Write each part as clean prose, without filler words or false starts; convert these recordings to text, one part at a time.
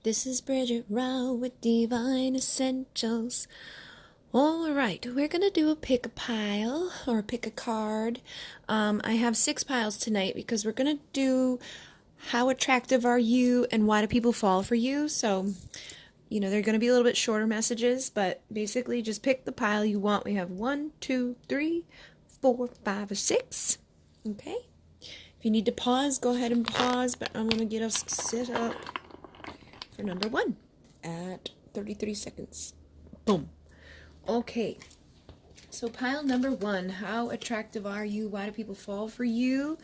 This is Bridget Rau with Divine Essentials. Alright, we're going to do a pick a pile or pick a card. I have 6 piles tonight because we're going to do how attractive are you and why do people fall for you. So, they're going to be a little bit shorter messages, but basically just pick the pile you want. We have 1, 2, 3, 4, 5, or 6. Okay? If you need to pause, go ahead and pause, but I'm going to get us set up for number 1 at 33 seconds. Boom. Okay. So pile number 1, how attractive are you? Why do people fall for you?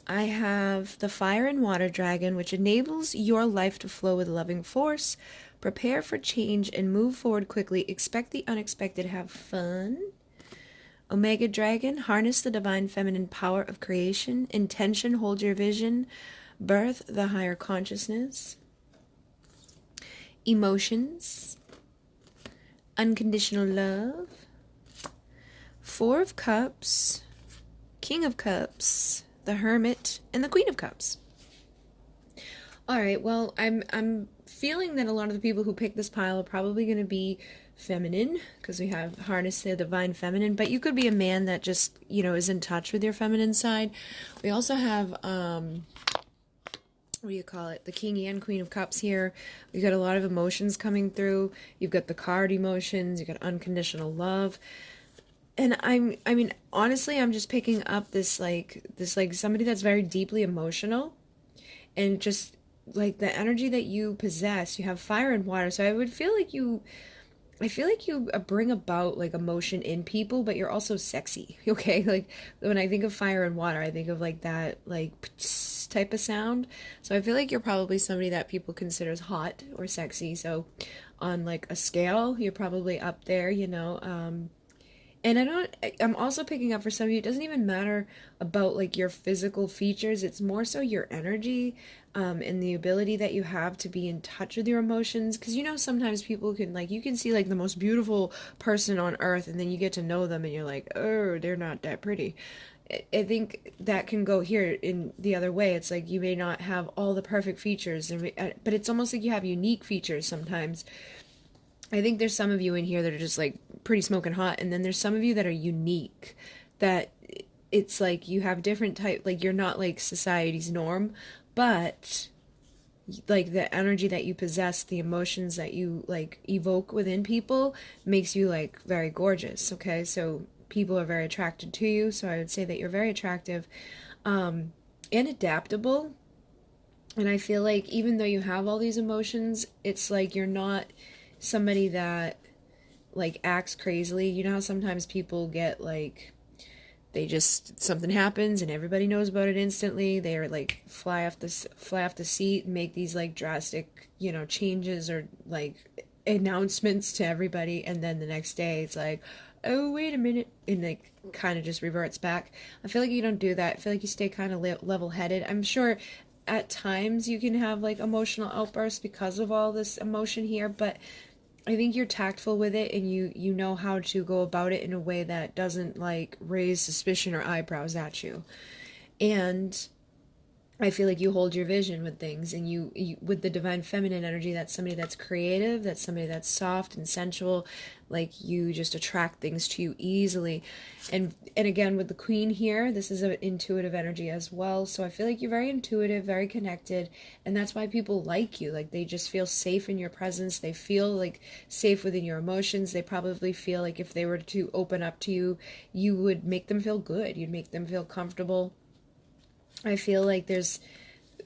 I have the Fire and Water Dragon, which enables your life to flow with loving force. Prepare for change and move forward quickly. Expect the unexpected. Have fun. Omega Dragon, harness the divine feminine power of creation. Intention, hold your vision. Birth the higher consciousness. Emotions. Unconditional love. 4 of Cups. King of Cups. The Hermit. And the Queen of Cups. Alright, well, I'm feeling that a lot of the people who pick this pile are probably going to be feminine, because we have harness the divine feminine, but you could be a man that just, is in touch with your feminine side. We also have, what do you call it, the King and Queen of Cups here. We've got a lot of emotions coming through. You've got the card emotions, you've got unconditional love. And honestly, I'm just picking up this somebody that's very deeply emotional, and just like the energy that you possess. You have fire and water, so I feel like you bring about like emotion in people, but you're also sexy. Okay, like when I think of fire and water, I think of like that like type of sound. So I feel like you're probably somebody that people considers hot or sexy. So on like a scale, you're probably up there, and I'm also picking up for some of you, it doesn't even matter about like your physical features. It's more so your energy, and the ability that you have to be in touch with your emotions. Because sometimes people can, like, you can see like the most beautiful person on earth, and then you get to know them and you're like, oh, they're not that pretty. I think that can go here in the other way. It's like you may not have all the perfect features, but it's almost like you have unique features sometimes. I think there's some of you in here that are just like pretty smoking hot, and then there's some of you that are unique, that it's like you have different type, like you're not like society's norm, but like the energy that you possess, the emotions that you like evoke within people makes you like very gorgeous. Okay, so people are very attracted to you, so I would say that you're very attractive, and adaptable. And I feel like even though you have all these emotions, it's like you're not somebody that like acts crazily. You know how sometimes people get like, they just, something happens and everybody knows about it instantly. They are like fly off the seat and make these like drastic, changes or like announcements to everybody, and then the next day it's like, oh wait a minute, and like kind of just reverts back. I feel like you don't do that. I feel like you stay kind of level-headed. I'm sure at times you can have like emotional outbursts because of all this emotion here, but I think you're tactful with it, and you know how to go about it in a way that doesn't like raise suspicion or eyebrows at you. And I feel like you hold your vision with things, and you with the divine feminine energy, that's somebody that's creative, that's somebody that's soft and sensual, like you just attract things to you easily. And again, with the Queen here, this is an intuitive energy as well, so I feel like you're very intuitive, very connected, and that's why people like you. Like they just feel safe in your presence, they feel like safe within your emotions. They probably feel like if they were to open up to you, you would make them feel good, you'd make them feel comfortable. I feel like there's,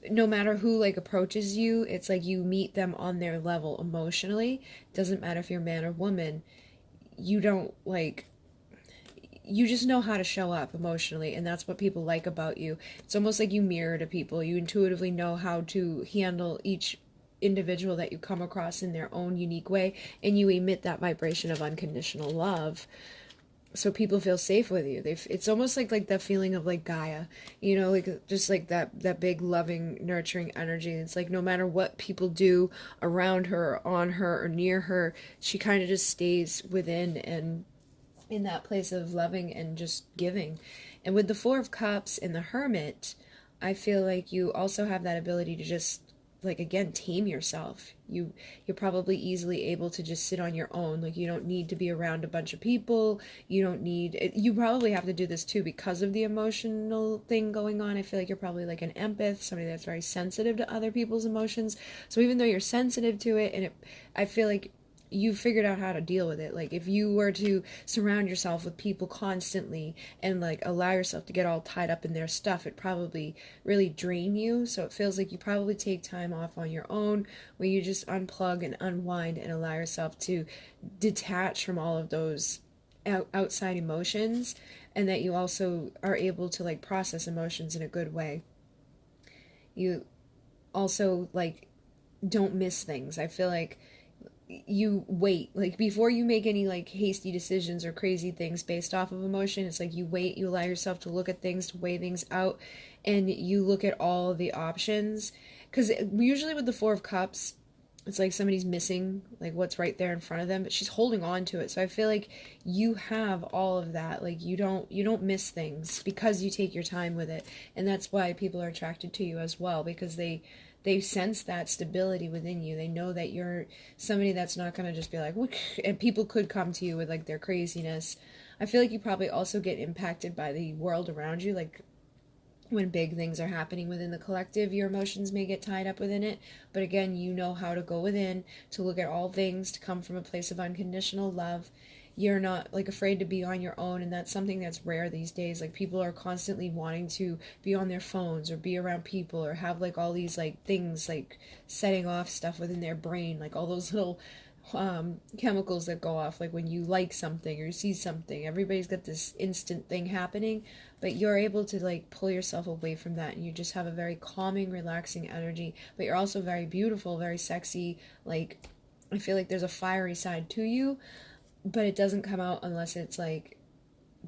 no matter who like approaches you, it's like you meet them on their level emotionally. Doesn't matter if you're man or woman. You don't like, you just know how to show up emotionally, and that's what people like about you. It's almost like you mirror to people. You intuitively know how to handle each individual that you come across in their own unique way, and you emit that vibration of unconditional love. So people feel safe with you. It's almost like that feeling of like Gaia, like just like that big loving nurturing energy. It's like no matter what people do around her, on her, or near her, she kind of just stays within and in that place of loving and just giving. And with the 4 of Cups and the Hermit, I feel like you also have that ability to just like, again, tame yourself. You're probably easily able to just sit on your own. Like, you don't need to be around a bunch of people. You probably have to do this too because of the emotional thing going on. I feel like you're probably like an empath, somebody that's very sensitive to other people's emotions. So even though you're sensitive to it, I feel like you figured out how to deal with it. Like, if you were to surround yourself with people constantly and like allow yourself to get all tied up in their stuff, it probably really drain you. So it feels like you probably take time off on your own where you just unplug and unwind and allow yourself to detach from all of those outside emotions, and that you also are able to like process emotions in a good way. You also like don't miss things. I feel like you wait, like, before you make any like hasty decisions or crazy things based off of emotion. It's like you wait, you allow yourself to look at things, to weigh things out, and you look at all the options. Because usually with the Four of Cups, it's like somebody's missing like what's right there in front of them, but she's holding on to it. So I feel like you have all of that. Like, you don't miss things because you take your time with it. And that's why people are attracted to you as well, because they sense that stability within you. They know that you're somebody that's not going to just be like, and people could come to you with like their craziness. I feel like you probably also get impacted by the world around you. Like, when big things are happening within the collective, your emotions may get tied up within it. But again, you know how to go within, to look at all things, to come from a place of unconditional love. You're not like afraid to be on your own, and that's something that's rare these days. Like, people are constantly wanting to be on their phones or be around people or have like all these like things like setting off stuff within their brain, like all those little chemicals that go off like when you like something or you see something. Everybody's got this instant thing happening, but you're able to like pull yourself away from that, and you just have a very calming, relaxing energy. But you're also very beautiful, very sexy. Like, I feel like there's a fiery side to you, but it doesn't come out unless it's like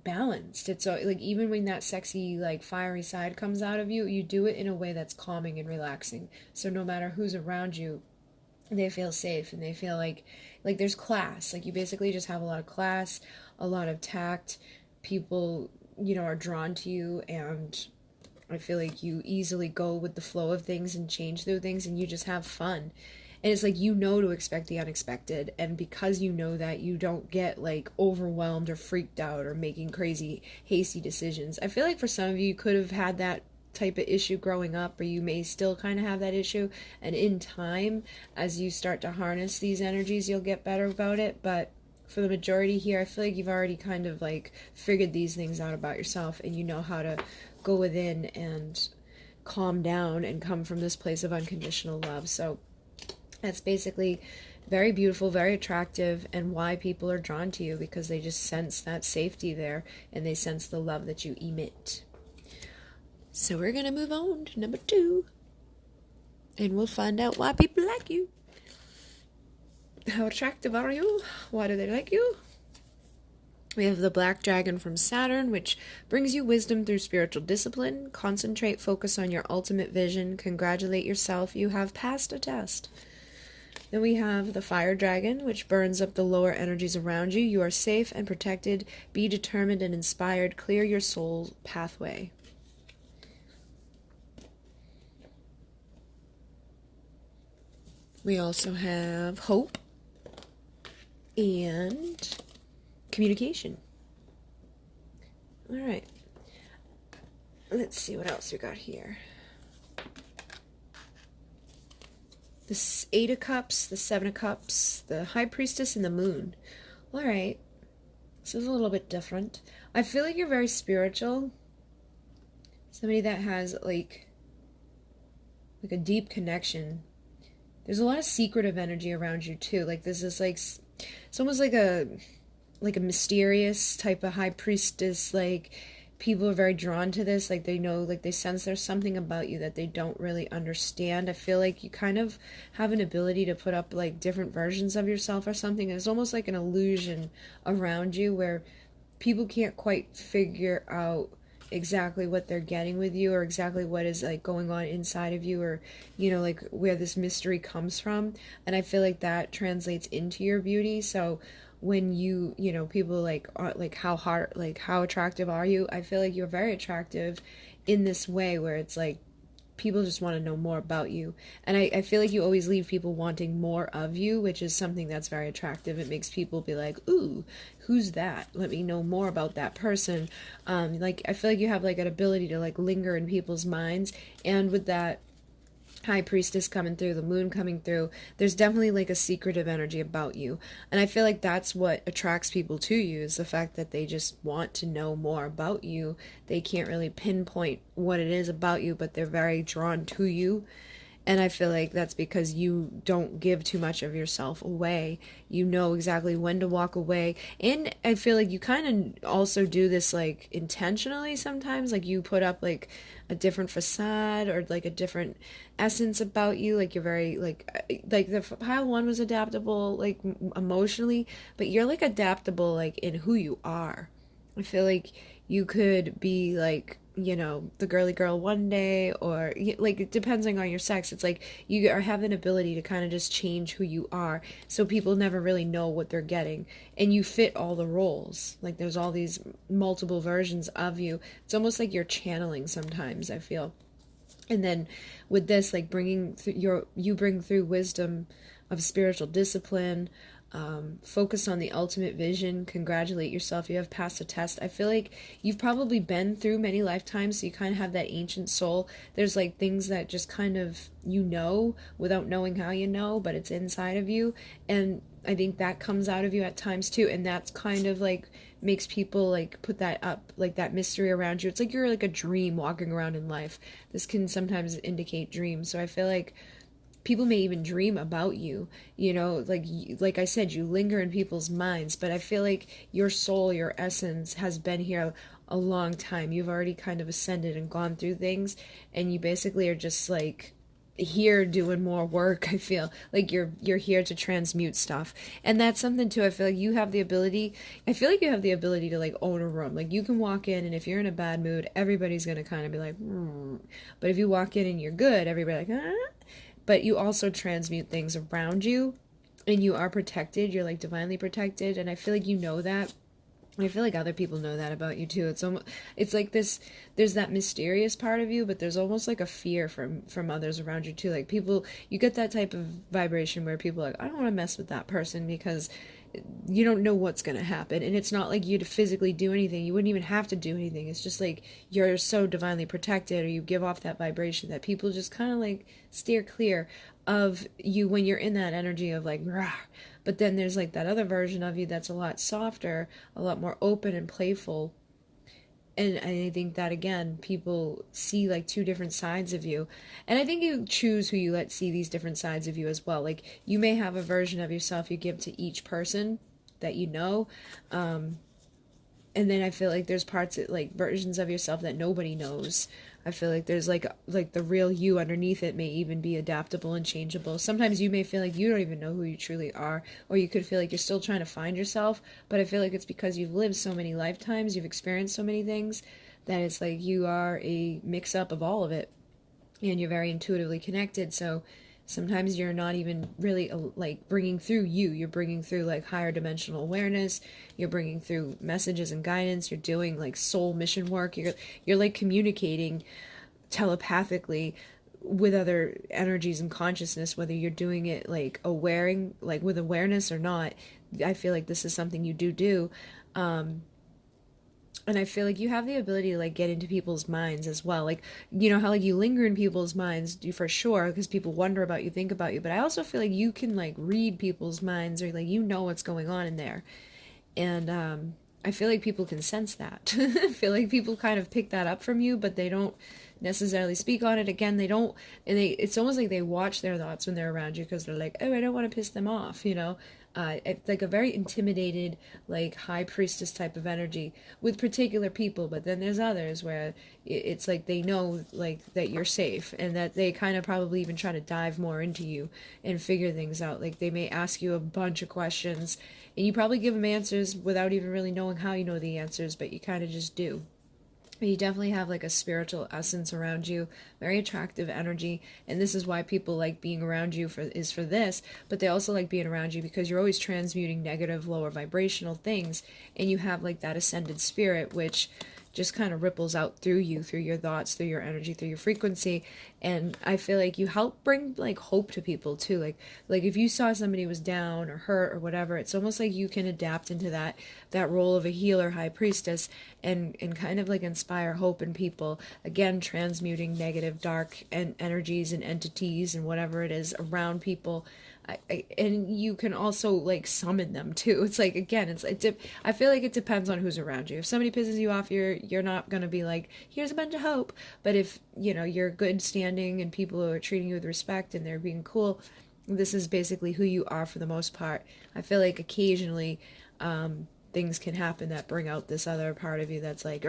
balanced. It's so, like, even when that sexy like fiery side comes out of you, you do it in a way that's calming and relaxing. So no matter who's around you, they feel safe, and they feel like there's class. Like, you basically just have a lot of class, a lot of tact. People, are drawn to you, and I feel like you easily go with the flow of things and change through things, and you just have fun. And it's like, to expect the unexpected, and because you know that, you don't get like overwhelmed or freaked out or making crazy hasty decisions. I feel like for some of you could have had that type of issue growing up, or you may still kind of have that issue, and in time, as you start to harness these energies, you'll get better about it. But for the majority here, I feel like you've already kind of like figured these things out about yourself, and you know how to go within and calm down and come from this place of unconditional love. So that's basically very beautiful, very attractive, and why people are drawn to you, because they just sense that safety there, and they sense the love that you emit. So we're going to move on to number 2. And we'll find out why people like you. How attractive are you? Why do they like you? We have the Black Dragon from Saturn, which brings you wisdom through spiritual discipline. Concentrate, focus on your ultimate vision. Congratulate yourself, you have passed a test. Then we have the Fire Dragon, which burns up the lower energies around you. You are safe and protected. Be determined and inspired. Clear your soul's pathway. We also have hope and communication. All right. Let's see what else we got here. The 8 of Cups, the 7 of Cups, the High Priestess, and the Moon. All right. This is a little bit different. I feel like you're very spiritual. Somebody that has like a deep connection. There's a lot of secretive energy around you too. Like, this is like, it's almost like a mysterious type of high priestess. Like, people are very drawn to this. Like, they know, like, they sense there's something about you that they don't really understand. I feel like you kind of have an ability to put up like different versions of yourself or something. There's almost like an illusion around you where people can't quite figure out exactly what they're getting with you, or exactly what is like going on inside of you, or like where this mystery comes from. And I feel like that translates into your beauty. So when people like are like, how attractive are you? I feel like you're very attractive in this way where it's like people just want to know more about you. And I feel like you always leave people wanting more of you, which is something that's very attractive. It makes people be like, ooh, who's that? Let me know more about that person. Like, I feel like you have like an ability to like linger in people's minds. And with that high priestess coming through, the moon coming through, there's definitely like a secretive energy about you. And I feel like that's what attracts people to you, is the fact that they just want to know more about you. They can't really pinpoint what it is about you, but they're very drawn to you. And I feel like that's because you don't give too much of yourself away. You know exactly when to walk away. And I feel like you kind of also do this like intentionally sometimes. Like you put up like a different facade or like a different essence about you. Like you're very like the pile one was adaptable like emotionally, but you're like adaptable like in who you are. I feel like you could be like, you know, the girly girl one day, or like depending on your sex, it's like you have an ability to kind of just change who you are, so people never really know what they're getting, and you fit all the roles. Like there's all these multiple versions of you. It's almost like you're channeling sometimes, I feel. And then with this, like bringing you bring through wisdom of spiritual discipline, focus on the ultimate vision, congratulate yourself, you have passed a test. I feel like you've probably been through many lifetimes, so you kind of have that ancient soul. There's like things that just kind of you know without knowing how you know, but it's inside of you, and I think that comes out of you at times too, and that's kind of like makes people like put that up, like that mystery around you. It's like you're like a dream walking around in life. This can sometimes indicate dreams, so I feel like people may even dream about you, you know, like I said, you linger in people's minds, but I feel like your soul, your essence has been here a long time. You've already kind of ascended and gone through things, and you basically are just like here doing more work. I feel like you're here to transmute stuff, and that's something too. I feel like you have the ability, to like own a room. Like you can walk in, and if you're in a bad mood, everybody's gonna kind of be like but if you walk in and you're good, everybody like but you also transmute things around you, and you are protected. You're like divinely protected, and I feel like you know that. And I feel like other people know that about you too. It's like this. There's that mysterious part of you, but there's almost like a fear from others around you too. Like people, you get that type of vibration where people are like, I don't want to mess with that person because you don't know what's going to happen. And it's not like you to physically do anything. You wouldn't even have to do anything. It's just like you're so divinely protected, or you give off that vibration that people just kind of like steer clear of you when you're in that energy of like rah. But then there's like that other version of you that's a lot softer, a lot more open and playful. And I think that again, people see like two different sides of you. And I think you choose who you let see these different sides of you as well. Like you may have a version of yourself you give to each person that you know. And then I feel like there's parts that, like versions of yourself that nobody knows. I feel like there's like the real you underneath it may even be adaptable and changeable. Sometimes you may feel like you don't even know who you truly are, or you could feel like you're still trying to find yourself, but I feel like it's because you've lived so many lifetimes, you've experienced so many things, that it's like you are a mix-up of all of it, and you're very intuitively connected, so sometimes you're not even really like bringing through you're bringing through like higher dimensional awareness, you're bringing through messages and guidance, you're doing like soul mission work, you're like communicating telepathically with other energies and consciousness, whether you're doing it like like with awareness or not. I feel like this is something you do. And I feel like you have the ability to like get into people's minds as well. Like, you know how like you linger in people's minds, for sure, because people wonder about you, think about you. But I also feel like you can like read people's minds, or like you know what's going on in there. And I feel like people can sense that. I feel like people kind of pick that up from you, but they don't necessarily speak on it. Again, they don't, and it's almost like they watch their thoughts when they're around you, because they're like, oh, I don't want to piss them off, you know. It's like a very intimidated, like high priestess type of energy with particular people, but then there's others where it's like they know like that you're safe, and that they kind of probably even try to dive more into you and figure things out. Like they may ask you a bunch of questions, and you probably give them answers without even really knowing how you know the answers, but you kind of just do. You definitely have like a spiritual essence around you, very attractive energy, and this is why people like being around you for this, but they also like being around you because you're always transmuting negative, lower vibrational things, and you have like that ascended spirit, which just kind of ripples out through you, through your thoughts, through your energy, through your frequency, And I feel like you help bring like hope to people too. Like if you saw somebody was down or hurt or whatever, it's almost like you can adapt into that role of a healer, high priestess, and kind of like inspire hope in people. Again, transmuting negative, dark energies and entities and whatever it is around people. And you can also like summon them too. It's like, again, I feel like it depends on who's around you. If somebody pisses you off, you're not gonna be like, here's a bunch of hope. But if you're good standing and people are treating you with respect and they're being cool, this is basically who you are for the most part. I feel like occasionally things can happen that bring out this other part of you that's like,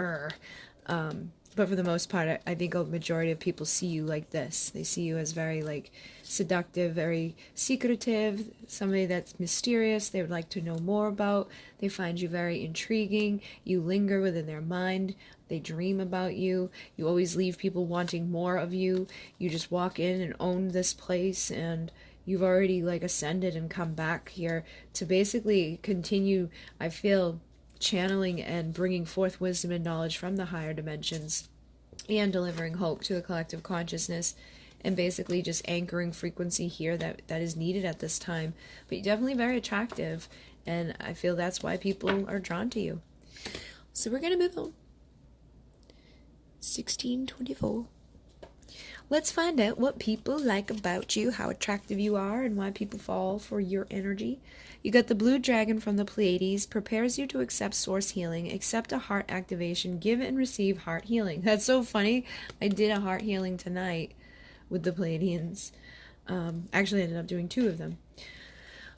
but for the most part, I think a majority of people see you like this. They see you as very like seductive, very secretive, somebody that's mysterious, they would like to know more about. They find you very intriguing. You linger within their mind. They dream about you. You always leave people wanting more of you. You just walk in and own this place, and you've already like ascended and come back here to basically continue, I feel, channeling and bringing forth wisdom and knowledge from the higher dimensions and delivering hope to the collective consciousness, and basically just anchoring frequency here that is needed at this time. But you're definitely very attractive, and I feel that's why people are drawn to you. So we're going to move on. 1624. Let's find out what people like about you, how attractive you are, and why people fall for your energy. You got the blue dragon from the Pleiades, prepares you to accept source healing, accept a heart activation, give and receive heart healing. That's so funny. I did a heart healing tonight with the Pleiadians. Actually, I ended up doing 2 of them.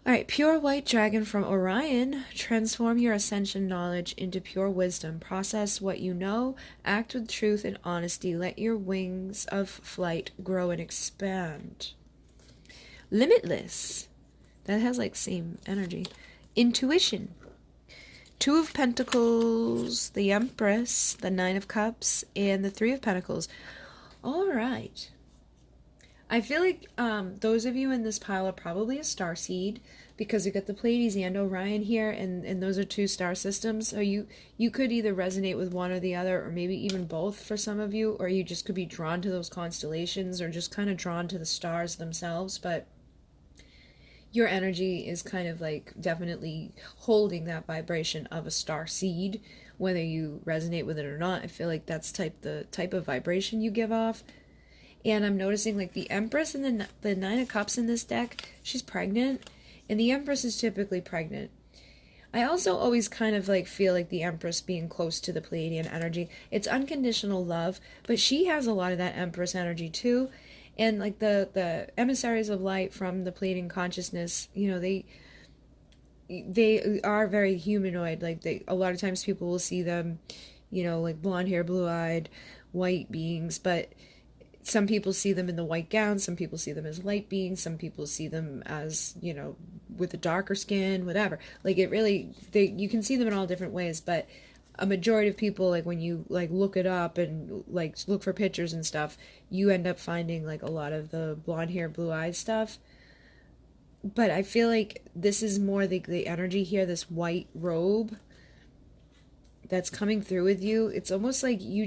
All right, pure white dragon from Orion. Transform your ascension knowledge into pure wisdom. Process what you know. Act with truth and honesty. Let your wings of flight grow and expand. Limitless. That has like same energy. Intuition. 2 of Pentacles, the Empress, the 9 of Cups, and the 3 of Pentacles. All right. I feel like those of you in this pile are probably a starseed, because you got the Pleiades and Orion here, and those are 2 star systems. So you could either resonate with one or the other, or maybe even both for some of you, or you just could be drawn to those constellations, or just kind of drawn to the stars themselves. But your energy is kind of like definitely holding that vibration of a star seed, whether you resonate with it or not. I feel like that's the type of vibration you give off. And I'm noticing like the Empress and the 9 of Cups in this deck, she's pregnant, and the Empress is typically pregnant. I also always kind of like feel like the Empress being close to the Pleiadian energy. It's unconditional love, but she has a lot of that Empress energy too. And like the emissaries of light from the Pleiadian consciousness, they are very humanoid. Like a lot of times people will see them, like blonde hair, blue-eyed, white beings, but some people see them in the white gown, some people see them as light beings, some people see them as, with a darker skin, whatever. Like it really, you can see them in all different ways, but a majority of people, like when you like look it up and like look for pictures and stuff, you end up finding like a lot of the blonde hair, blue eyed stuff. But I feel like this is more the energy here, this white robe that's coming through with you. It's almost like you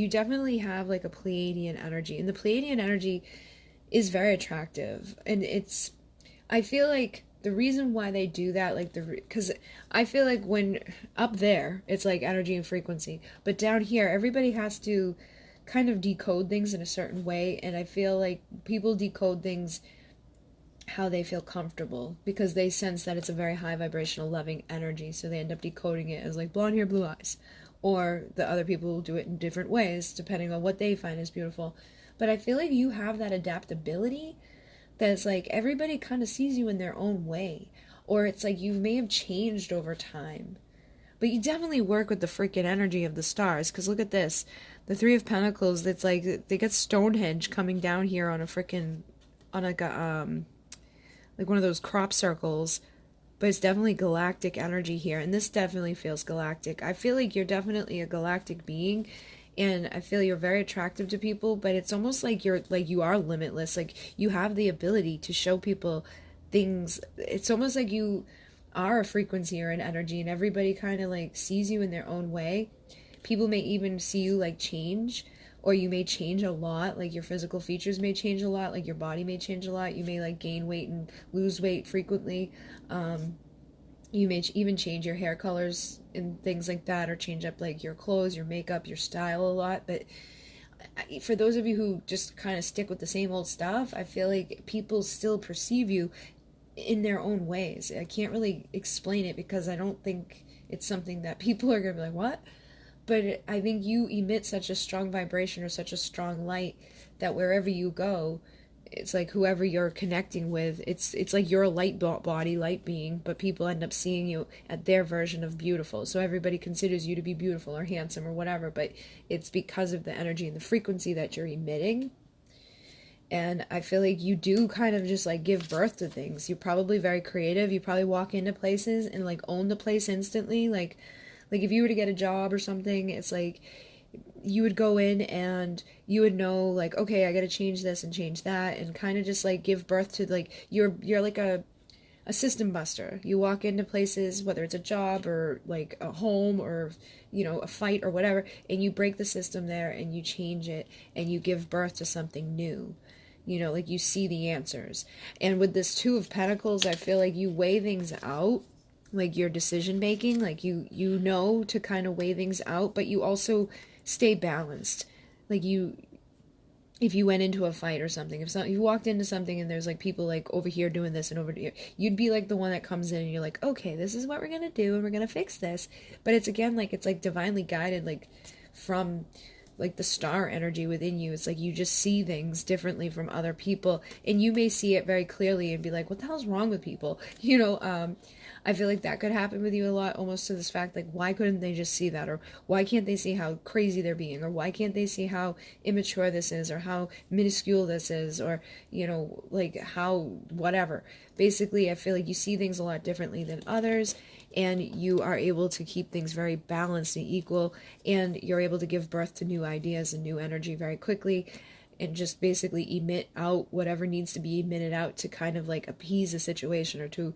definitely have like a Pleiadian energy, and the Pleiadian energy is very attractive. And I feel like the reason why they do that, because I feel like when up there it's like energy and frequency, but down here everybody has to kind of decode things in a certain way, and I feel like people decode things how they feel comfortable, because they sense that it's a very high vibrational loving energy, so they end up decoding it as like blonde hair, blue eyes, or the other people will do it in different ways depending on what they find is beautiful. But I feel like you have that adaptability that's like everybody kind of sees you in their own way, or it's like you may have changed over time, but you definitely work with the freaking energy of the stars. Because look at this, the 3 of Pentacles, it's like they got Stonehenge coming down here on a freaking, on like a like one of those crop circles, but it's definitely galactic energy here, and this definitely feels galactic. I feel like you're definitely a galactic being, and I feel you're very attractive to people, but it's almost like you are limitless. Like you have the ability to show people things. It's almost like you are a frequency or an energy, and everybody kind of like sees you in their own way. People may even see you like change, or you may change a lot, like your physical features may change a lot, like your body may change a lot. You may like gain weight and lose weight frequently. You may even change your hair colors and things like that, or change up like your clothes, your makeup, your style a lot. But for those of you who just kind of stick with the same old stuff, I feel like people still perceive you in their own ways. I can't really explain it because I don't think it's something that people are going to be like, what? But I think you emit such a strong vibration or such a strong light that wherever you go, it's like whoever you're connecting with, it's like you're a light body, light being, but people end up seeing you at their version of beautiful. So everybody considers you to be beautiful or handsome or whatever, but it's because of the energy and the frequency that you're emitting. And I feel like you do kind of just like give birth to things. You're probably very creative. You probably walk into places and like own the place instantly. Like if you were to get a job or something, it's like you would go in and you would know like, okay, I got to change this and change that, and kind of just like give birth to like you're like a system buster. You walk into places, whether it's a job or like a home or a fight or whatever, and you break the system there and you change it and you give birth to something new. Like you see the answers. And with this Two of Pentacles, I feel like you weigh things out, like your decision making, like you know to kind of weigh things out, but you also stay balanced. Like if you went into a fight or something, if you walked into something and there's like people like over here doing this and over here, you'd be like the one that comes in and you're like, okay, this is what we're gonna do and we're gonna fix this. But it's again like it's like divinely guided, like from like the star energy within you. It's like you just see things differently from other people, and you may see it very clearly and be like, what the hell's wrong with people? I feel like that could happen with you a lot, almost to this fact, like, why couldn't they just see that? Or why can't they see how crazy they're being? Or why can't they see how immature this is? Or how minuscule this is? Or, like how, whatever. Basically, I feel like you see things a lot differently than others, and you are able to keep things very balanced and equal, and you're able to give birth to new ideas and new energy very quickly, and just basically emit out whatever needs to be emitted out to kind of like appease a situation or to,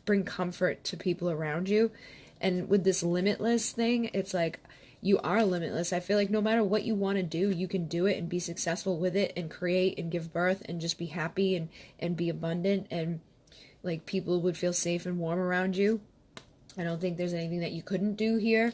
bring comfort to people around you. And with this limitless thing, it's like you are limitless. I feel like no matter what you want to do, you can do it and be successful with it and create and give birth and just be happy and be abundant, and like people would feel safe and warm around you. I don't think there's anything that you couldn't do here.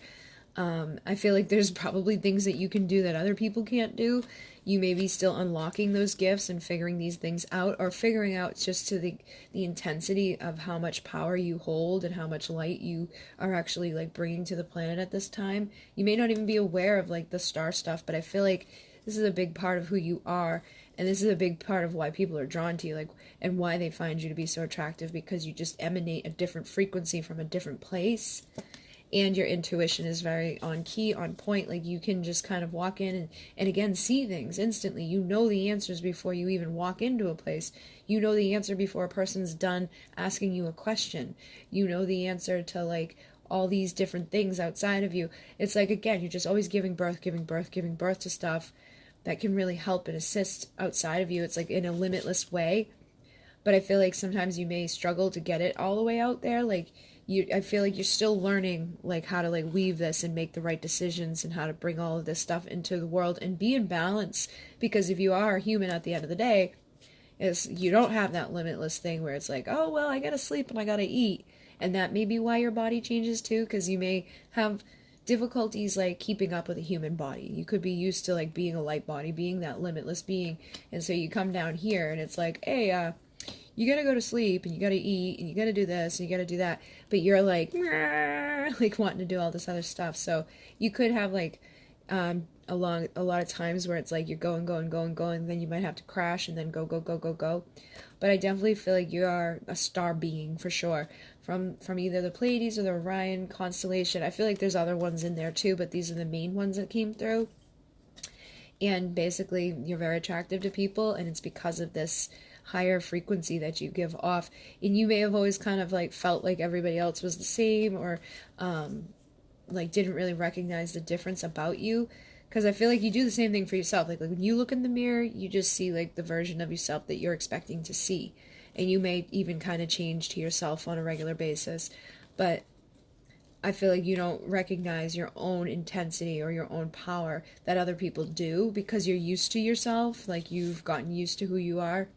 I feel like there's probably things that you can do that other people can't do. You may be still unlocking those gifts and figuring these things out, or figuring out just to the intensity of how much power you hold and how much light you are actually like bringing to the planet at this time. You may not even be aware of like the star stuff, but I feel like this is a big part of who you are, and this is a big part of why people are drawn to you, like, and why they find you to be so attractive, because you just emanate a different frequency from a different place. And your intuition is very on key, on point. Like you can just kind of walk in and again see things instantly. You know the answers before you even walk into a place. You know the answer before a person's done asking you a question. You know the answer to like all these different things outside of you. It's like, again, you're just always giving birth to stuff that can really help and assist outside of you. It's like in a limitless way. But I feel like sometimes you may struggle to get it all the way out there. Like I feel like you're still learning like how to like weave this and make the right decisions and how to bring all of this stuff into the world and be in balance. Because if you are a human at the end of the day, you don't have that limitless thing where it's like, oh, well, I gotta sleep and I gotta eat. And that may be why your body changes too, because you may have difficulties like keeping up with a human body. You could be used to like being a light body, being that limitless being. And so you come down here and it's like, hey, you gotta go to sleep and you gotta eat and you gotta do this and you gotta do that, but you're like wanting to do all this other stuff. So you could have like a lot of times where it's like you're going, then you might have to crash and then go. But I definitely feel like you are a star being for sure, from either the Pleiades or the Orion constellation. I feel like there's other ones in there too, but these are the main ones that came through. And basically you're very attractive to people, and it's because of this higher frequency that you give off. And you may have always kind of like felt like everybody else was the same, or like didn't really recognize the difference about you, because I feel like you do the same thing for yourself. Like when you look in the mirror, you just see like the version of yourself that you're expecting to see, and you may even kind of change to yourself on a regular basis. But I feel like you don't recognize your own intensity or your own power that other people do because you're used to yourself, like you've gotten used to who you are.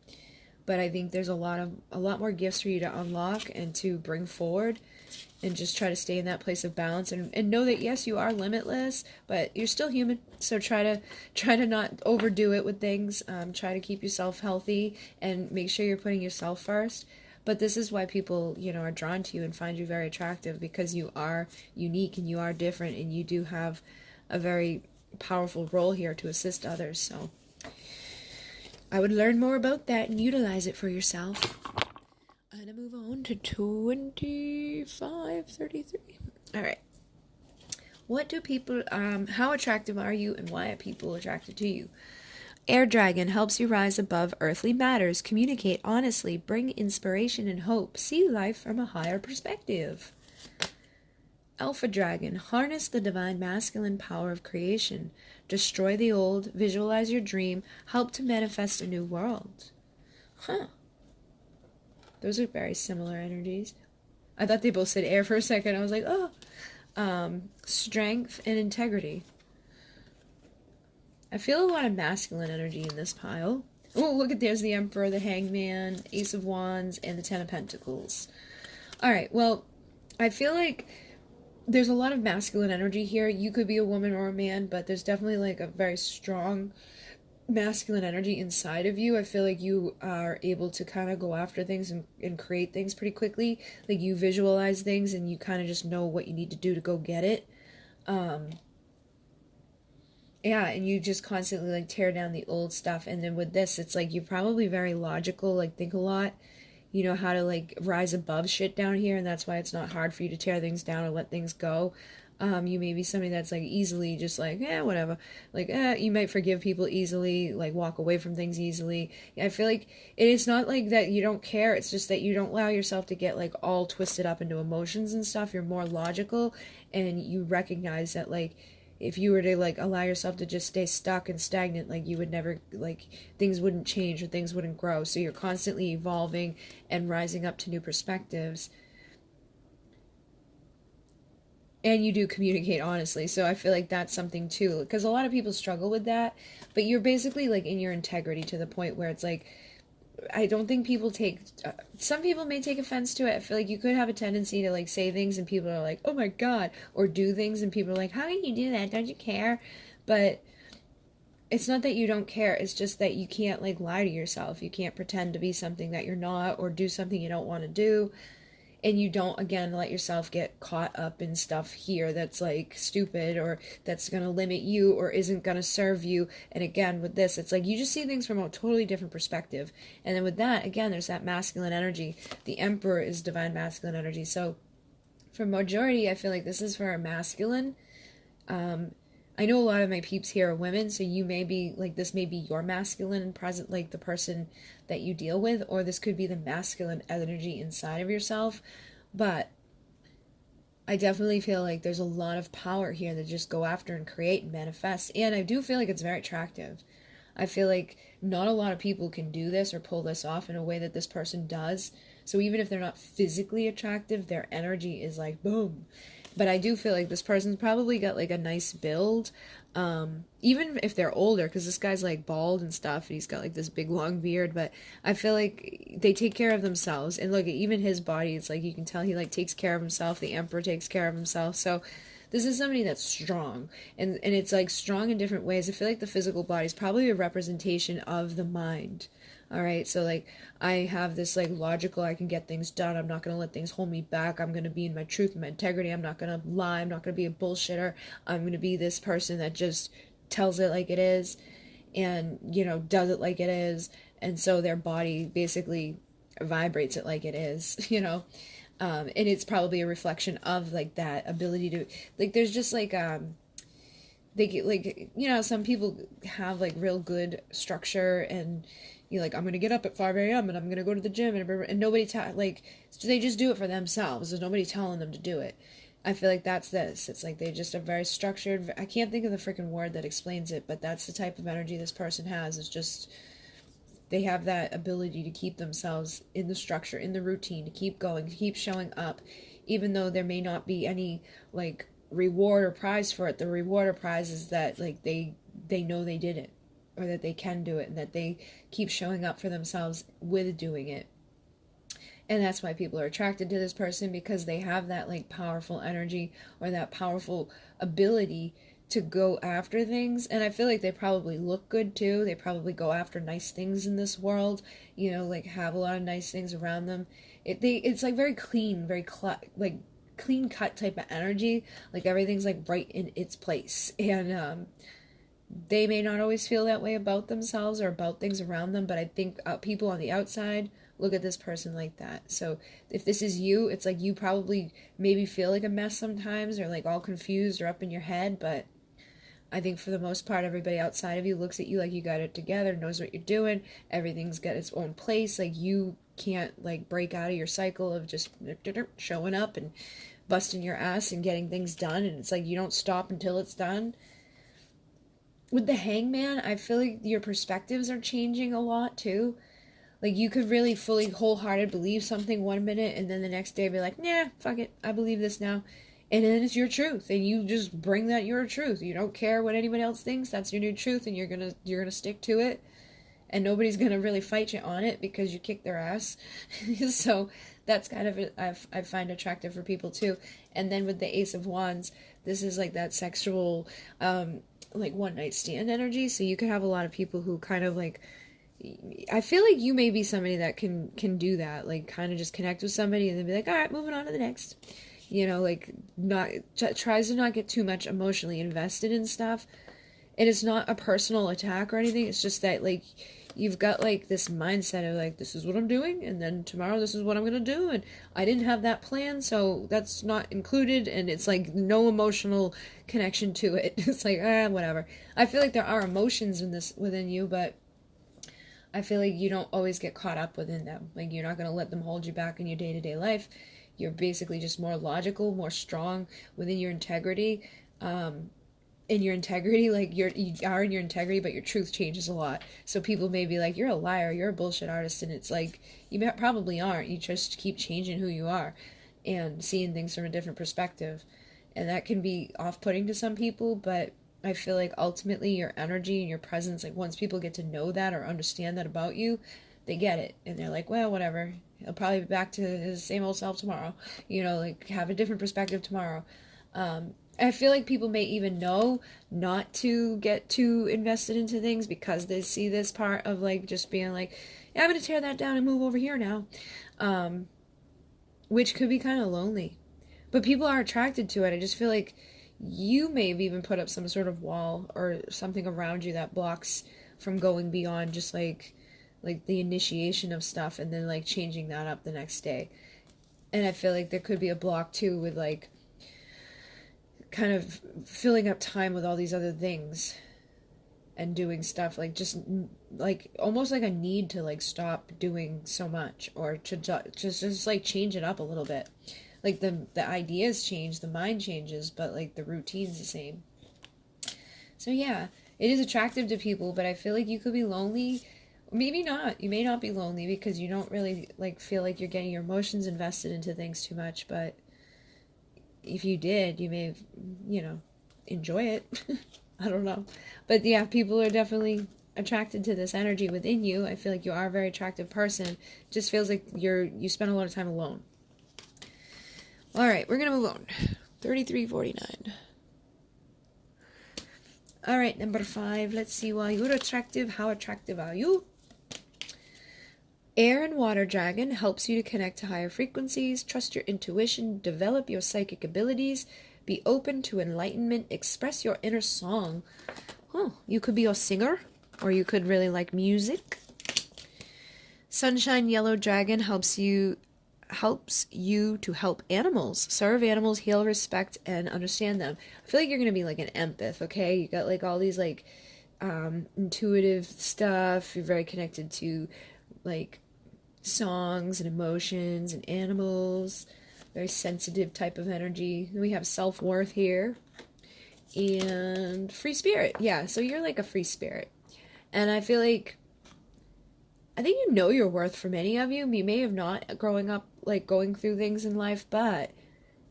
But I think there's a lot more gifts for you to unlock and to bring forward, and just try to stay in that place of balance, and know that yes, you are limitless, but you're still human. So try to not overdo it with things. Try to keep yourself healthy and make sure you're putting yourself first. But this is why people, are drawn to you and find you very attractive, because you are unique and you are different, and you do have a very powerful role here to assist others. So I would learn more about that and utilize it for yourself. I'm gonna move on to 2533. All right. What do people, how attractive are you, and why are people attracted to you? Air Dragon helps you rise above earthly matters, communicate honestly, bring inspiration and hope, see life from a higher perspective. Alpha Dragon, harness the divine masculine power of creation, destroy the old, visualize your dream, help to manifest a new world. Huh. Those are very similar energies. I thought they both said air for a second. I was like, oh. Strength and integrity. I feel a lot of masculine energy in this pile. Oh, look at, there's the Emperor, the Hangman, Ace of Wands, and the Ten of Pentacles. Alright, well, I feel like there's a lot of masculine energy here. You could be a woman or a man, but there's definitely like a very strong masculine energy inside of you. I feel like you are able to kind of go after things and create things pretty quickly. Like you visualize things and you kind of just know what you need to do to go get it. Yeah, and you just constantly like tear down the old stuff. And then with this, it's like you're probably very logical, like think a lot. You know how to like rise above shit down here, and that's why it's not hard for you to tear things down or let things go. You may be somebody that's like easily just like, whatever. Like, you might forgive people easily, like walk away from things easily. I feel like it's not like that you don't care. It's just that you don't allow yourself to get like all twisted up into emotions and stuff. You're more logical, and you recognize that like if you were to like allow yourself to just stay stuck and stagnant, like you would never, like things wouldn't change or things wouldn't grow. So you're constantly evolving and rising up to new perspectives. And you do communicate honestly, so I feel like that's something too, because a lot of people struggle with that, but you're basically like in your integrity to the point where it's like, I don't think people take, some people may take offense to it. I feel like you could have a tendency to like say things and people are like, oh my god, or do things and people are like, how can you do that, don't you care? But it's not that you don't care, it's just that you can't like lie to yourself. You can't pretend to be something that you're not, or do something you don't want to do. And you don't, again, let yourself get caught up in stuff here that's like stupid or that's going to limit you or isn't going to serve you. And again, with this, it's like you just see things from a totally different perspective. And then with that, again, there's that masculine energy. The Emperor is divine masculine energy. So for majority, I feel like this is for a masculine. I know a lot of my peeps here are women, so you may be, like, this may be your masculine present, like, the person that you deal with, or this could be the masculine energy inside of yourself, but I definitely feel like there's a lot of power here to just go after and create and manifest, and I do feel like it's very attractive. I feel like not a lot of people can do this or pull this off in a way that this person does, so even if they're not physically attractive, their energy is like, boom. But I do feel like this person's probably got like a nice build, even if they're older, because this guy's like bald and stuff, and he's got like this big long beard, but I feel like they take care of themselves. And look, even his body, it's like you can tell he like takes care of himself. The Emperor takes care of himself. So this is somebody that's strong, and it's like strong in different ways. I feel like the physical body is probably a representation of the mind. All right, so like I have this like logical, I can get things done. I'm not going to let things hold me back. I'm going to be in my truth and my integrity. I'm not going to lie. I'm not going to be a bullshitter. I'm going to be this person that just tells it like it is and, does it like it is. And so their body basically vibrates it like it is, and it's probably a reflection of like that ability to, like, there's just like, they get like, some people have like real good structure and, you're like, I'm going to get up at 5 a.m. and I'm going to go to the gym and nobody, they just do it for themselves. There's nobody telling them to do it. I feel like that's this. It's like they just are very structured. I can't think of the freaking word that explains it, but that's the type of energy this person has. It's just, they have that ability to keep themselves in the structure, in the routine, to keep going, to keep showing up, even though there may not be any like reward or prize for it. The reward or prize is that like they know they did it, or that they can do it, and that they keep showing up for themselves with doing it. And that's why people are attracted to this person, because they have that like powerful energy, or that powerful ability to go after things. And I feel like they probably look good too. They probably go after nice things in this world, you know, like have a lot of nice things around them. It's like very clean, very like clean cut type of energy. Like everything's like right in its place. And they may not always feel that way about themselves or about things around them, but I think people on the outside look at this person like that. So if this is you, it's like you probably maybe feel like a mess sometimes, or like all confused or up in your head, but I think for the most part, everybody outside of you looks at you like you got it together, knows what you're doing, everything's got its own place. Like you can't like break out of your cycle of just showing up and busting your ass and getting things done, and it's like you don't stop until it's done. With the Hangman, I feel like your perspectives are changing a lot too. Like you could really fully wholehearted believe something one minute, and then the next day be like, nah, fuck it, I believe this now. And then it's your truth, and you just bring that your truth. You don't care what anybody else thinks. That's your new truth, and you're gonna stick to it, and nobody's gonna really fight you on it because you kicked their ass. So that's kind of I find attractive for people too. And then with the Ace of Wands, this is like that sexual, like one night stand energy. So you could have a lot of people who kind of like, I feel like you may be somebody that can do that, like kind of just connect with somebody and then be like, all right, moving on to the next. You know, like not tries to not get too much emotionally invested in stuff. And it's not a personal attack or anything. It's just that like you've got like this mindset of like, this is what I'm doing, and then tomorrow this is what I'm gonna do, and I didn't have that plan, so that's not included. And it's like no emotional connection to it. It's like whatever. I feel like there are emotions in this within you, but I feel like you don't always get caught up within them. Like you're not gonna let them hold you back in your day-to-day life. You're basically just more logical, more strong within your integrity. In your integrity, like you are in your integrity, but your truth changes a lot. So people may be like, you're a liar, you're a bullshit artist, and it's like, you probably aren't. You just keep changing who you are and seeing things from a different perspective. And that can be off-putting to some people, but I feel like ultimately your energy and your presence, like once people get to know that or understand that about you, they get it. And they're like, well, whatever. He'll probably be back to his same old self tomorrow. You know, like have a different perspective tomorrow. I feel like people may even know not to get too invested into things because they see this part of like just being like, yeah, I'm going to tear that down and move over here now. Which could be kind of lonely. But people are attracted to it. I just feel like you may have even put up some sort of wall or something around you that blocks from going beyond just like the initiation of stuff and then like changing that up the next day. And I feel like there could be a block too with like kind of filling up time with all these other things and doing stuff like just like almost like a need to like stop doing so much, or to just like change it up a little bit. Like the ideas change, the mind changes, but like the routine's the same. So yeah, it is attractive to people, but I feel like you could be lonely. Maybe not. You may not be lonely because you don't really like feel like you're getting your emotions invested into things too much, but if you did, you may, enjoy it. I don't know. But yeah, people are definitely attracted to this energy within you. I feel like you are a very attractive person. It just feels like you spend a lot of time alone. All right, we're going to move on. 3349. All right, number 5. Let's see why you're attractive. How attractive are you? Air and water dragon helps you to connect to higher frequencies, trust your intuition, develop your psychic abilities, be open to enlightenment, express your inner song. Oh, you could be a singer, or you could really like music. Sunshine yellow dragon helps you to help animals, serve animals, heal, respect, and understand them. I feel like you're going to be like an empath, okay? You got like all these like intuitive stuff. You're very connected to like songs and emotions and animals. Very sensitive type of energy. We have self-worth here. And free spirit. Yeah, so you're like a free spirit. And I feel like I think you know your worth for many of you. You may have not growing up, like going through things in life, but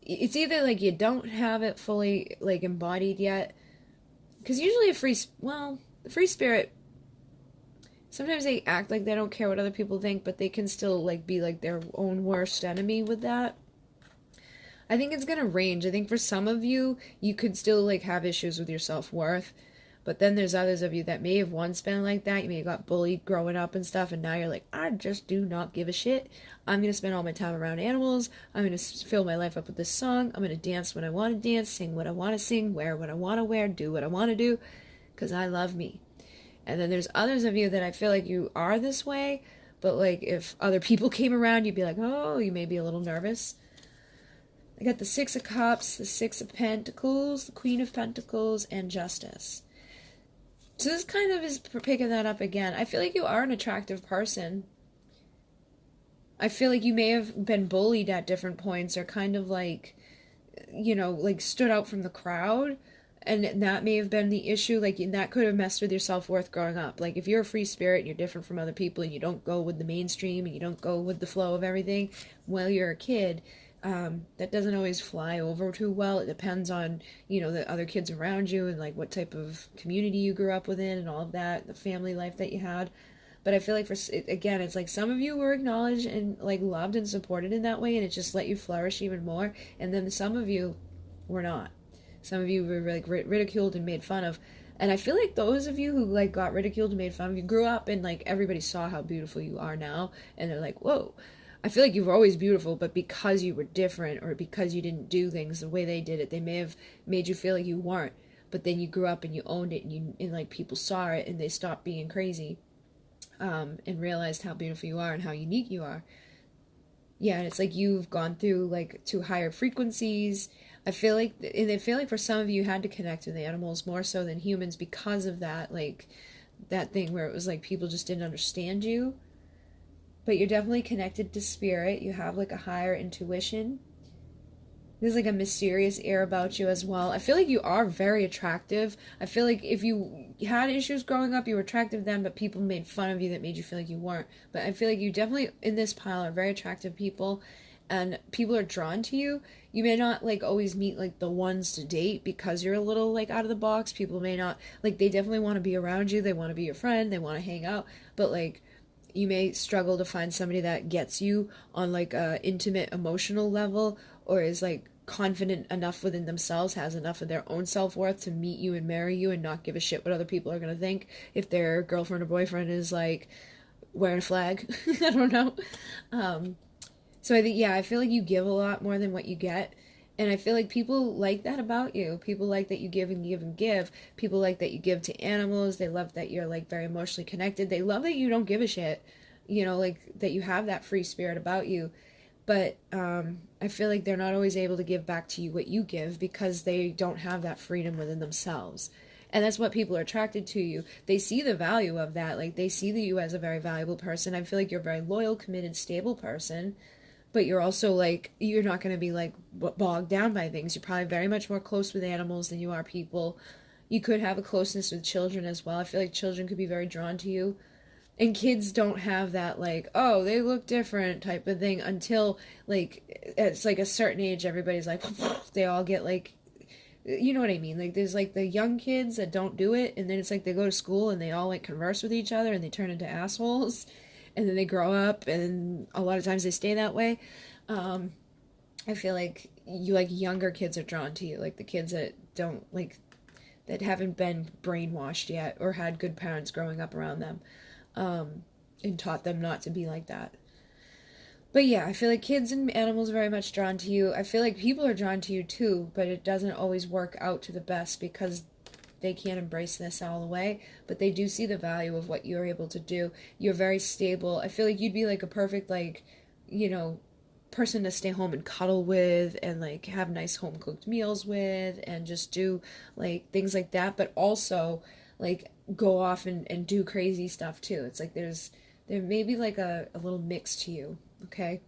it's either like you don't have it fully like embodied yet, because usually the free spirit, sometimes they act like they don't care what other people think, but they can still like be like their own worst enemy with that. I think it's gonna range. I think for some of you, you could still like have issues with your self-worth. But then there's others of you that may have once been like that. You may have got bullied growing up and stuff, and now you're like, I just do not give a shit. I'm going to spend all my time around animals. I'm going to fill my life up with this song. I'm going to dance when I want to dance, sing what I want to sing, wear what I want to wear, do what I want to do, because I love me. And then there's others of you that I feel like you are this way, but like if other people came around, you'd be like, oh, you may be a little nervous. I got the Six of Cups, the Six of Pentacles, the Queen of Pentacles, and Justice. So this kind of is picking that up again. I feel like you are an attractive person. I feel like you may have been bullied at different points or kind of like, like stood out from the crowd. And that may have been the issue. Like that could have messed with your self-worth growing up. Like if you're a free spirit and you're different from other people and you don't go with the mainstream and you don't go with the flow of everything while you're a kid, that doesn't always fly over too well. It depends on, the other kids around you and like what type of community you grew up within and all of that, the family life that you had. But I feel like again, it's like some of you were acknowledged and like loved and supported in that way, and it just let you flourish even more. And then some of you were not. Some of you were like ridiculed and made fun of. And I feel like those of you who like got ridiculed and made fun of, you grew up and like everybody saw how beautiful you are now, and they're like, whoa. I feel like you were always beautiful, but because you were different or because you didn't do things the way they did it, they may have made you feel like you weren't. But then you grew up and you owned it, and like people saw it and they stopped being crazy, and realized how beautiful you are and how unique you are. Yeah, and it's like you've gone through like to higher frequencies. I feel like for some of you had to connect with animals more so than humans because of that, like that thing where it was like people just didn't understand you. But you're definitely connected to spirit. You have like a higher intuition. There's like a mysterious air about you as well. I feel like you are very attractive. I feel like if you had issues growing up, you were attractive then, but people made fun of you that made you feel like you weren't. But I feel like you definitely, in this pile, are very attractive people, and people are drawn to you. You may not like always meet like the ones to date because you're a little like out of the box. People may not, like, they definitely want to be around you. They want to be your friend. They want to hang out. But like, you may struggle to find somebody that gets you on like a intimate emotional level, or is like confident enough within themselves, has enough of their own self-worth to meet you and marry you and not give a shit what other people are going to think if their girlfriend or boyfriend is like wearing a flag. I don't know. So I think, yeah, I feel like you give a lot more than what you get. And I feel like people like that about you. People like that you give and give and give. People like that you give to animals. They love that you're like very emotionally connected. They love that you don't give a shit. Like that you have that free spirit about you. But I feel like they're not always able to give back to you what you give because they don't have that freedom within themselves. And that's what people are attracted to you. They see the value of that. Like they see you as a very valuable person. I feel like you're a very loyal, committed, stable person. But you're also like, you're not going to be like bogged down by things. You're probably very much more close with animals than you are people. You could have a closeness with children as well. I feel like children could be very drawn to you. And kids don't have that like, oh, they look different type of thing until like it's like a certain age. Everybody's like, they all get like, you know what I mean? Like there's like the young kids that don't do it, and then it's like they go to school and they all like converse with each other and they turn into assholes. And then they grow up, and a lot of times they stay that way. I feel like younger kids are drawn to you, like the kids that don't like, that haven't been brainwashed yet or had good parents growing up around them, and taught them not to be like that. But yeah, I feel like kids and animals are very much drawn to you. I feel like people are drawn to you too, but it doesn't always work out to the best because they can't embrace this all the way, but they do see the value of what you're able to do. You're very stable. I feel like you'd be like a perfect, like, person to stay home and cuddle with and like have nice home cooked meals with and just do like things like that, but also like go off and do crazy stuff too. It's like there may be like a little mix to you, okay?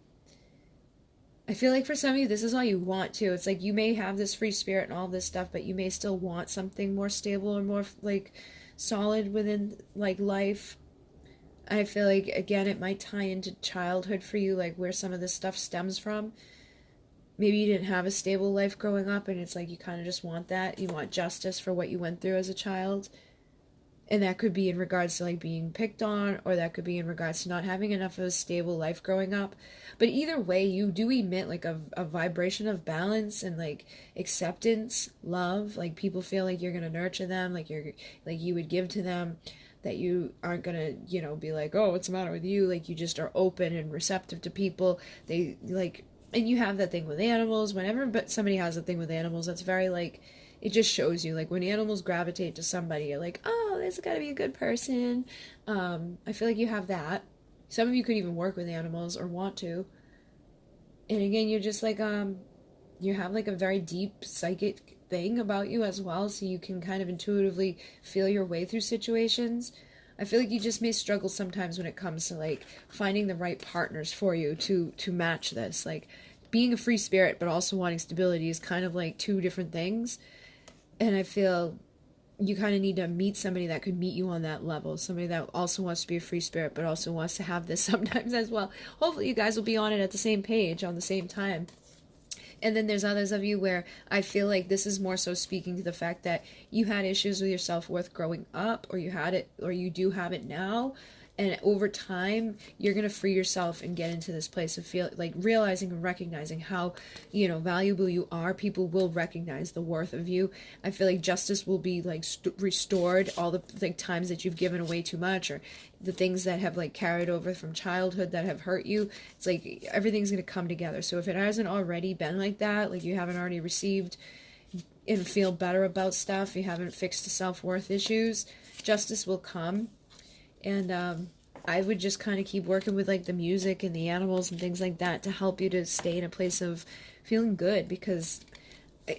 I feel like for some of you, this is all you want to. It's like you may have this free spirit and all this stuff, but you may still want something more stable or more like solid within like life. I feel like, again, it might tie into childhood for you, like where some of this stuff stems from. maybe you didn't have a stable life growing up, and it's like you kind of just want that. You want justice for what you went through as a child. And that could be in regards to like being picked on, or that could be in regards to not having enough of a stable life growing up. But either way, you do emit like a vibration of balance and like acceptance, love. Like people feel like you're gonna nurture them, like you would give to them, that you aren't gonna, you know, be like, oh, what's the matter with you? Like you just are open and receptive to people. They like, and you have that thing with animals. Whenever but somebody has a thing with animals, that's very like, it just shows you, like, when animals gravitate to somebody, you're like, oh, this has got to be a good person. I feel like you have that. Some of you could even work with animals or want to. And again, you're just like, you have like a very deep psychic thing about you as well, so you can kind of intuitively feel your way through situations. I feel like you just may struggle sometimes when it comes to like finding the right partners for you to match this. Like being a free spirit but also wanting stability is kind of like two different things. And I feel you kind of need to meet somebody that could meet you on that level. Somebody that also wants to be a free spirit, but also wants to have this sometimes as well. Hopefully you guys will be on it at the same page, on the same time. And then there's others of you where I feel like this is more so speaking to the fact that you had issues with your self-worth growing up, or you had it, or you do have it now. And over time, you're going to free yourself and get into this place of feel like realizing and recognizing how, you know, valuable you are. People will recognize the worth of you. I feel like justice will be like restored, all the like times that you've given away too much, or the things that have like carried over from childhood that have hurt you. It's like everything's going to come together. So if it hasn't already been like that, like you haven't already received and feel better about stuff, you haven't fixed the self-worth issues, justice will come. And I would just kind of keep working with like the music and the animals and things like that to help you to stay in a place of feeling good, because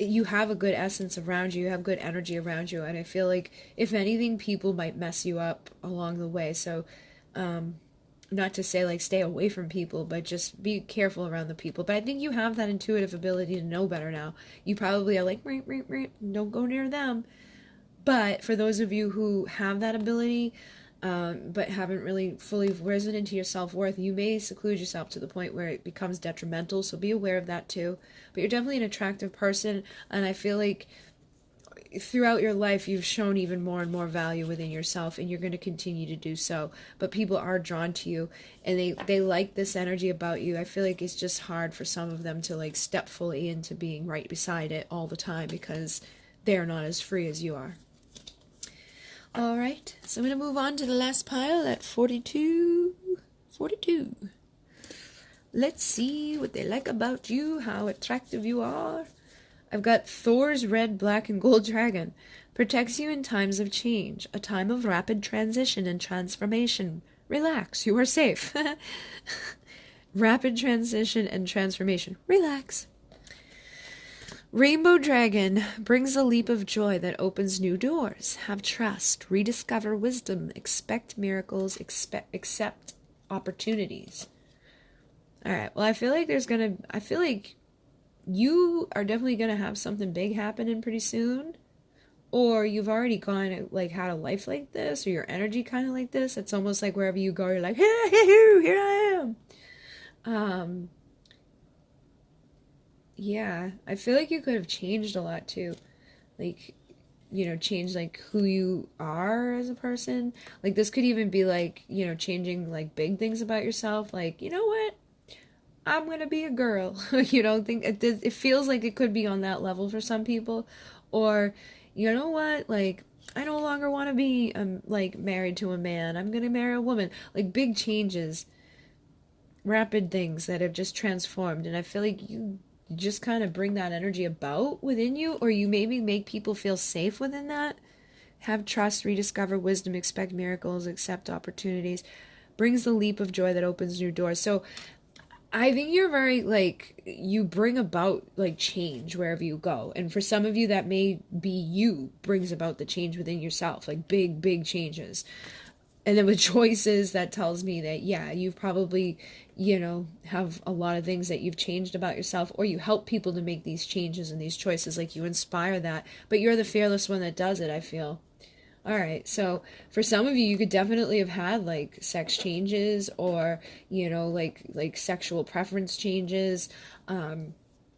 you have a good essence around you, you have good energy around you, and I feel like if anything, people might mess you up along the way. So not to say like stay away from people, but just be careful around the people. But I think you have that intuitive ability to know better now. You probably are like, don't go near them. But for those of you who have that ability, but haven't really fully risen into your self-worth, you may seclude yourself to the point where it becomes detrimental, so be aware of that too. But you're definitely an attractive person, and I feel like throughout your life you've shown even more and more value within yourself, and you're going to continue to do so. But people are drawn to you, and they like this energy about you. I feel like it's just hard for some of them to like step fully into being right beside it all the time, because they're not as free as you are. Alright, so I'm going to move on to the last pile at 42. 42. Let's see what they like about you, how attractive you are. I've got Thor's red, black, and gold dragon. Protects you in times of change, a time of rapid transition and transformation. Relax, you are safe. Rapid transition and transformation. Relax. Rainbow Dragon brings a leap of joy that opens new doors. Have trust, rediscover wisdom, expect miracles, accept opportunities. Alright, well I feel like you are definitely gonna have something big happening pretty soon. Or you've already gone like had a life like this, or your energy kind of like this. It's almost like wherever you go, you're like, here I am. Yeah, I feel like you could have changed a lot too. Like, you know, change like who you are as a person. Like this could even be like, you know, changing like big things about yourself. Like, you know what? I'm gonna be a girl. You know, it feels like it could be on that level for some people. Or, you know what? Like, I no longer want to be like married to a man. I'm gonna marry a woman. Like big changes, rapid things that have just transformed. And I feel like you just kind of bring that energy about within you, or you maybe make people feel safe within that. Have trust, rediscover wisdom, expect miracles, accept opportunities, brings the leap of joy that opens new doors. So I think you're very like, you bring about like change wherever you go, and for some of you that may be you brings about the change within yourself, like big changes. And then with choices, that tells me that, yeah, you've probably, you know, have a lot of things that you've changed about yourself, or you help people to make these changes and these choices, like you inspire that. But you're the fearless one that does it, I feel. All right, so for some of you, you could definitely have had like sex changes, or, you know, like sexual preference changes.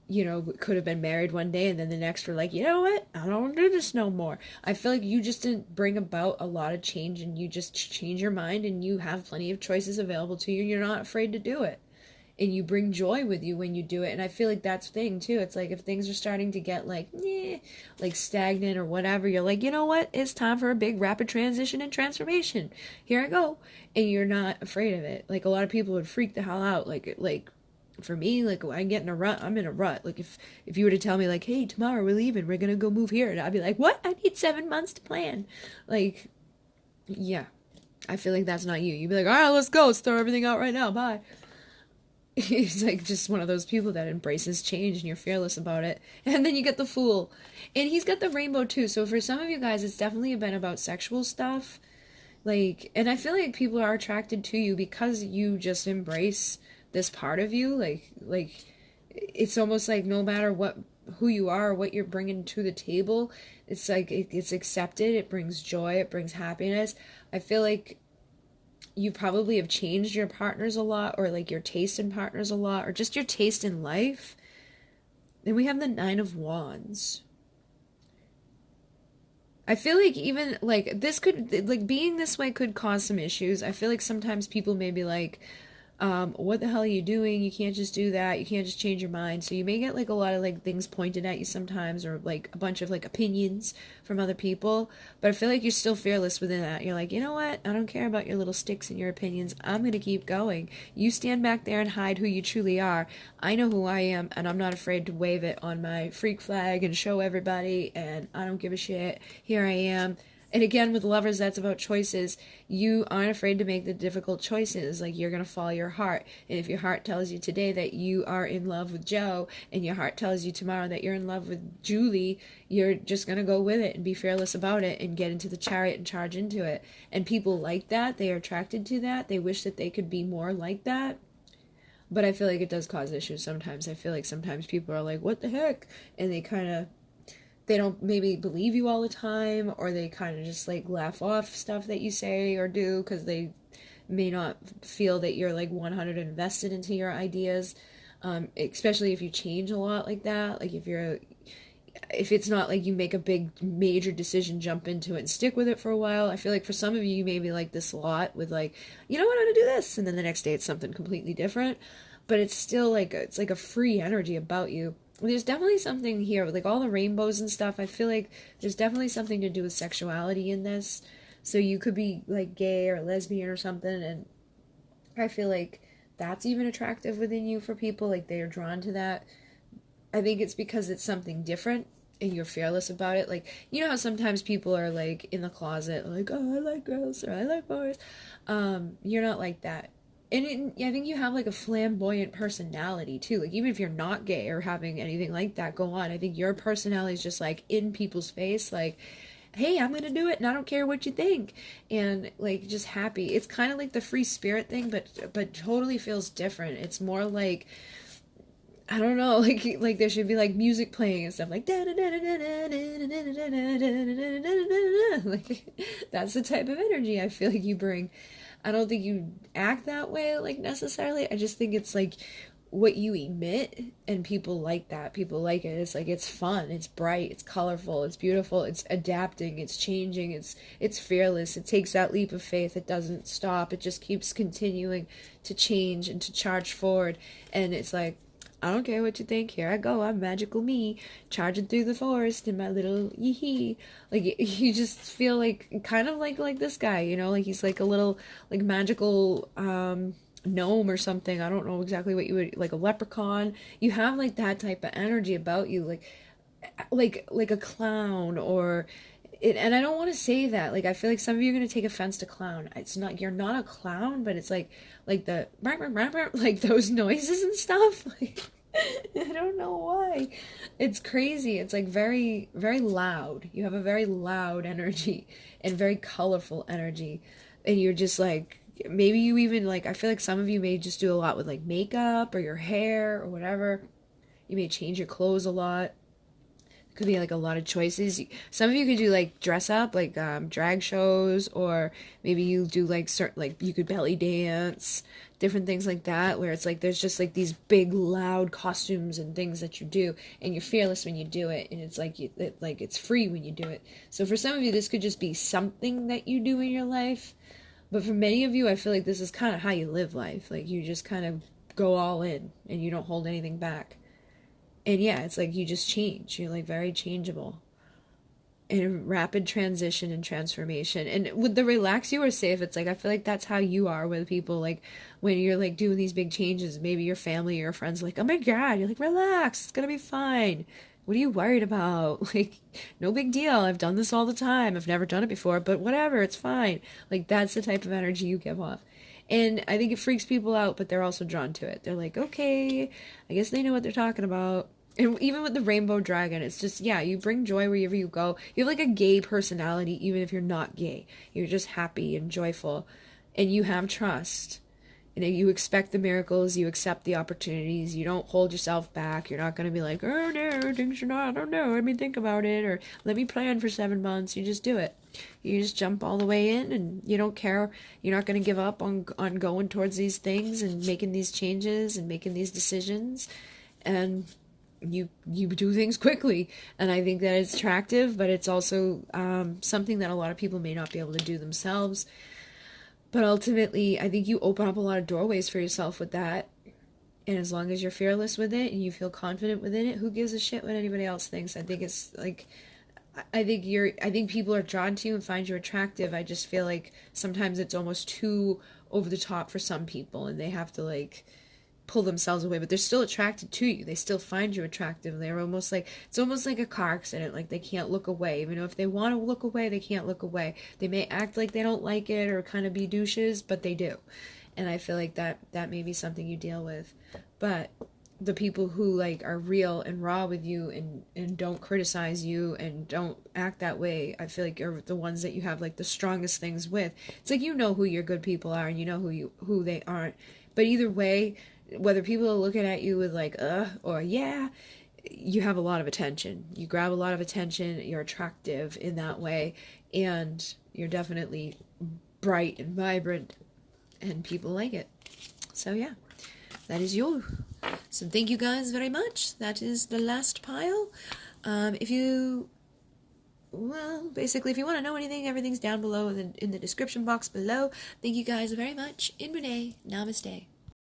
you know, could have been married one day and then the next were like, you know what, I don't want to do this no more. I feel like you just didn't bring about a lot of change, and you just change your mind, and you have plenty of choices available to you, and you're not afraid to do it. And you bring joy with you when you do it. And I feel like that's the thing too. It's like if things are starting to get like, like stagnant or whatever, you're like, you know what? It's time for a big rapid transition and transformation. Here I go. And you're not afraid of it. Like a lot of people would freak the hell out. Like for me, like when I get in a rut, I'm in a rut. Like if you were to tell me like, hey, tomorrow we're leaving, we're gonna go move here, and I'd be like, what? I need 7 months to plan. Like, yeah. I feel like that's not you. You'd be like, all right, let's go. Let's throw everything out right now. Bye. He's like just one of those people that embraces change, and you're fearless about it. And then you get the Fool. And he's got the Rainbow too. So for some of you guys, it's definitely been about sexual stuff. Like, and I feel like people are attracted to you because you just embrace this part of you. Like it's almost like no matter who you are, what you're bringing to the table, it's like it's accepted. It brings joy. It brings happiness. I feel like you probably have changed your partners a lot, or like your taste in partners a lot, or just your taste in life. Then we have the Nine of Wands. I feel like even like this could, like being this way could cause some issues. I feel like sometimes people may be like, what the hell are you doing? You can't just do that. You can't just change your mind. So you may get like a lot of like things pointed at you sometimes, or like a bunch of like opinions from other people. But I feel like you're still fearless within that. You're like, you know what? I don't care about your little sticks and your opinions. I'm going to keep going. You stand back there and hide who you truly are. I know who I am, and I'm not afraid to wave it on my freak flag and show everybody, and I don't give a shit. Here I am. And again, with lovers, that's about choices. You aren't afraid to make the difficult choices. Like, you're going to follow your heart. And if your heart tells you today that you are in love with Joe, and your heart tells you tomorrow that you're in love with Julie, you're just going to go with it and be fearless about it and get into the chariot and charge into it. And people like that. They are attracted to that. They wish that they could be more like that. But I feel like it does cause issues sometimes. I feel like sometimes people are like, what the heck? And they don't maybe believe you all the time, or they kind of just like laugh off stuff that you say or do because they may not feel that you're like 100 invested into your ideas, especially if you change a lot like that. Like if it's not like you make a big major decision, jump into it and stick with it for a while. I feel like for some of you may be like this a lot with like, you know what, I'm gonna do this, and then the next day it's something completely different. But it's still like it's like a free energy about you. There's definitely something here with like all the rainbows and stuff. I feel like there's definitely something to do with sexuality in this. So you could be like gay or lesbian or something, and I feel like that's even attractive within you for people. Like they are drawn to that. I think it's because it's something different and you're fearless about it. Like, you know how sometimes people are like in the closet like, oh, I like girls or I like boys. You're not like that. And I think you have like a flamboyant personality too. Like even if you're not gay or having anything like that go on, I think your personality is just like in people's face, like, hey, I'm gonna do it and I don't care what you think, and like just happy. It's kind of like the free spirit thing, but totally feels different. It's more like, I don't know, like there should be like music playing and stuff like like that's the type of energy I feel like you bring. I don't think you act that way, like, necessarily. I just think it's, like, what you emit, and people like that. People like it. It's, like, it's fun. It's bright. It's colorful. It's beautiful. It's adapting. It's changing. It's fearless. It takes that leap of faith. It doesn't stop. It just keeps continuing to change and to charge forward. And it's, like, I don't care what you think. Here I go. I'm magical me, charging through the forest in my little yee-hee. Like, you just feel like, kind of like this guy, you know? Like, he's like a little, like, magical, gnome or something. I don't know exactly what you would, like a leprechaun. You have, like, that type of energy about you. Like a clown, or... and I don't want to say that. Like, I feel like some of you are going to take offense to clown. It's not, you're not a clown, but it's like the, like those noises and stuff. Like, I don't know why. It's crazy. It's like very, very loud. You have a very loud energy and very colorful energy. And you're just like, maybe you even like, I feel like some of you may just do a lot with like makeup or your hair or whatever. You may change your clothes a lot. Could be like a lot of choices. Some of you could do like dress up, like drag shows, or maybe you do like certain, like you could belly dance, different things like that, where it's like there's just like these big loud costumes and things that you do, and you're fearless when you do it, and it's like like it's free when you do it. So for some of you, this could just be something that you do in your life, but for many of you, I feel like this is kind of how you live life. Like you just kind of go all in, and you don't hold anything back. And yeah, it's like you just change. You're like very changeable. In rapid transition and transformation. And with the relax you are safe, it's like I feel like that's how you are with people. Like when you're like doing these big changes, maybe your family or your friends are like, oh my god, you're like, relax, it's gonna be fine. What are you worried about? Like, no big deal. I've done this all the time. I've never done it before, but whatever, it's fine. Like that's the type of energy you give off. And I think it freaks people out, but they're also drawn to it. They're like, okay, I guess they know what they're talking about. And even with the rainbow dragon, it's just, yeah, you bring joy wherever you go. You have like a gay personality, even if you're not gay. You're just happy and joyful. And you have trust. And you expect the miracles, you accept the opportunities, you don't hold yourself back. You're not going to be like, oh no, things are not, I don't know, let me think about it, or let me plan for 7 months. You just do it. You just jump all the way in, and you don't care. You're not going to give up on going towards these things and making these changes and making these decisions. And you do things quickly, and I think that it's attractive, but it's also something that a lot of people may not be able to do themselves. But ultimately, I think you open up a lot of doorways for yourself with that, and as long as you're fearless with it and you feel confident within it, who gives a shit what anybody else thinks? I think it's like, I think people are drawn to you and find you attractive. I just feel like sometimes it's almost too over the top for some people, and they have to like pull themselves away, but they're still attracted to you. They still find you attractive. They're almost like, it's almost like a car accident. Like they can't look away. Even though if they want to look away, they can't look away. They may act like they don't like it or kind of be douches, but they do. And I feel like that may be something you deal with. But the people who like are real and raw with you and don't criticize you and don't act that way, I feel like are the ones that you have like the strongest things with. It's like, you know who your good people are and you know who they aren't. But either way, whether people are looking at you with like, or yeah, you have a lot of attention. You grab a lot of attention. You're attractive in that way. And you're definitely bright and vibrant. And people like it. So yeah, that is you. So thank you guys very much. That is the last pile. If you basically, if you want to know anything, everything's down below in the description box below. Thank you guys very much. In Renee, namaste.